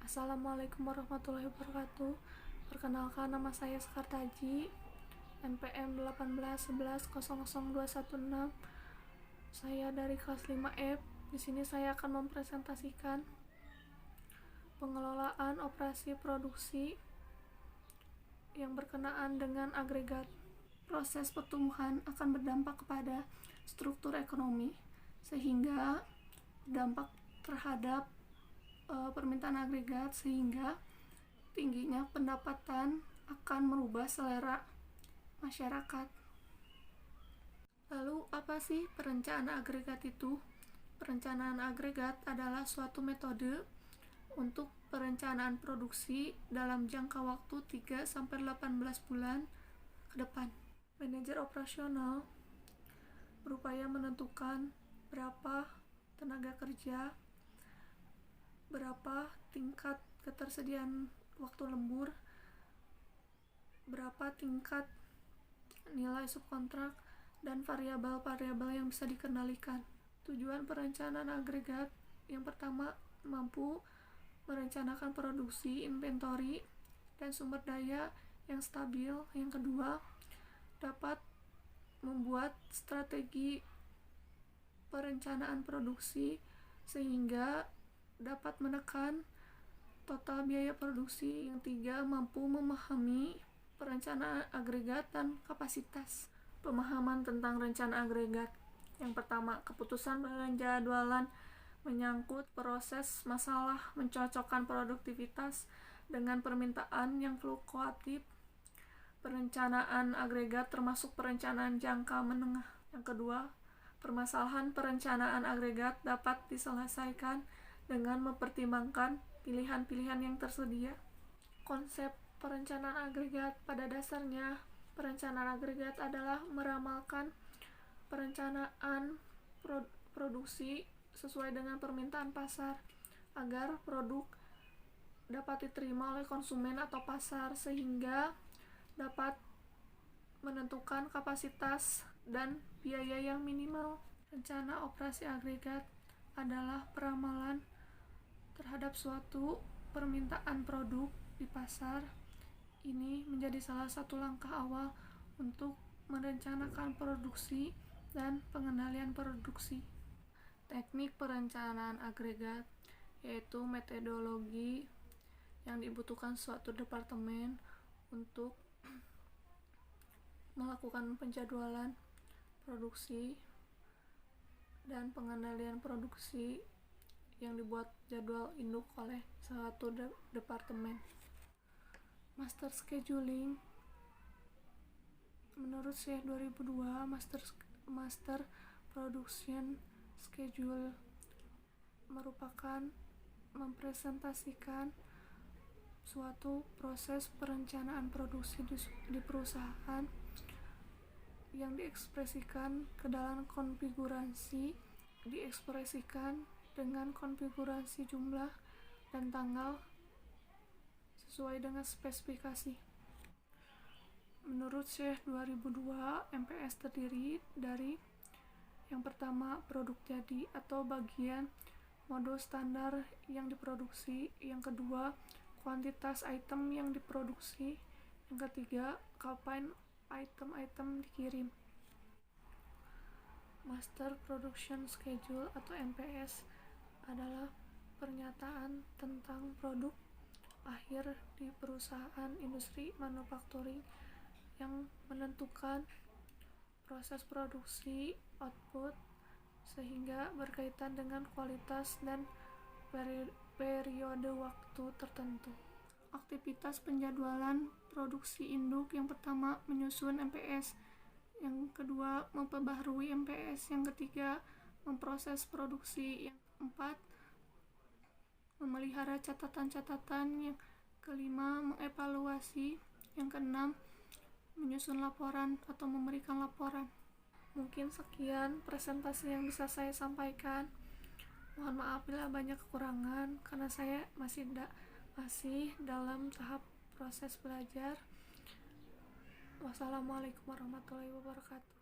Assalamualaikum warahmatullahi wabarakatuh. Perkenalkan, nama saya Sekar Taji, NPM 181100216. Saya dari kelas 5F. Di sini saya akan mempresentasikan pengelolaan operasi produksi yang berkenaan dengan agregat. Proses pertumbuhan akan berdampak kepada struktur ekonomi, sehingga berdampak terhadap permintaan agregat, sehingga tingginya pendapatan akan merubah selera masyarakat. Lalu, apa sih perencanaan agregat itu? Perencanaan agregat adalah suatu metode untuk perencanaan produksi dalam jangka waktu 3-18 bulan ke depan. Manajer operasional berupaya menentukan berapa tenaga kerja, berapa tingkat ketersediaan waktu lembur, berapa tingkat nilai subkontrak, dan variabel-variabel yang bisa dikendalikan. Tujuan perencanaan agregat yang pertama, mampu merencanakan produksi, inventory, dan sumber daya yang stabil. Yang kedua, dapat membuat strategi perencanaan produksi sehingga dapat menekan total biaya produksi. Yang tiga, mampu memahami perencanaan agregat dan kapasitas. Pemahaman tentang rencana agregat. Yang pertama, keputusan penjadwalan menyangkut proses masalah mencocokkan produktivitas dengan permintaan yang fluktuatif. Perencanaan agregat termasuk perencanaan jangka menengah. Yang kedua, permasalahan perencanaan agregat dapat diselesaikan dengan mempertimbangkan pilihan-pilihan yang tersedia. Konsep perencanaan agregat. Pada dasarnya, perencanaan agregat adalah meramalkan perencanaan produksi sesuai dengan permintaan pasar agar produk dapat diterima oleh konsumen atau pasar, sehingga dapat menentukan kapasitas dan biaya yang minimal. Rencana operasi agregat adalah peramalan terhadap suatu permintaan produk di pasar. Ini menjadi salah satu langkah awal untuk merencanakan produksi dan pengendalian produksi. Teknik perencanaan agregat yaitu metodologi yang dibutuhkan suatu departemen untuk melakukan penjadwalan produksi dan pengendalian produksi yang dibuat jadwal induk oleh suatu departemen. Master scheduling. Menurut Syekh 2002, master production schedule merupakan mempresentasikan suatu proses perencanaan produksi di perusahaan yang diekspresikan ke dalam konfigurasi, dengan konfigurasi jumlah dan tanggal sesuai dengan spesifikasi. Menurut Syekh 2002, MPS terdiri dari yang pertama, produk jadi atau bagian modul standar yang diproduksi. Yang kedua, kuantitas item yang diproduksi. Yang ketiga, kapan item-item dikirim. Master Production Schedule atau MPS adalah pernyataan tentang produk akhir di perusahaan industri manufacturing yang menentukan proses produksi, output, sehingga berkaitan dengan kualitas dan periode waktu tertentu. Aktivitas penjadwalan produksi induk. Yang pertama, menyusun MPS. Yang kedua, memperbaharui MPS. Yang ketiga, memproses produksi. Yang keempat, memelihara catatan-catatan. Yang kelima, mengevaluasi. Yang keenam, menyusun laporan atau memberikan laporan. Mungkin sekian presentasi yang bisa saya sampaikan. Mohon maaf bila banyak kekurangan karena saya masih dalam tahap proses belajar. Wassalamualaikum warahmatullahi wabarakatuh.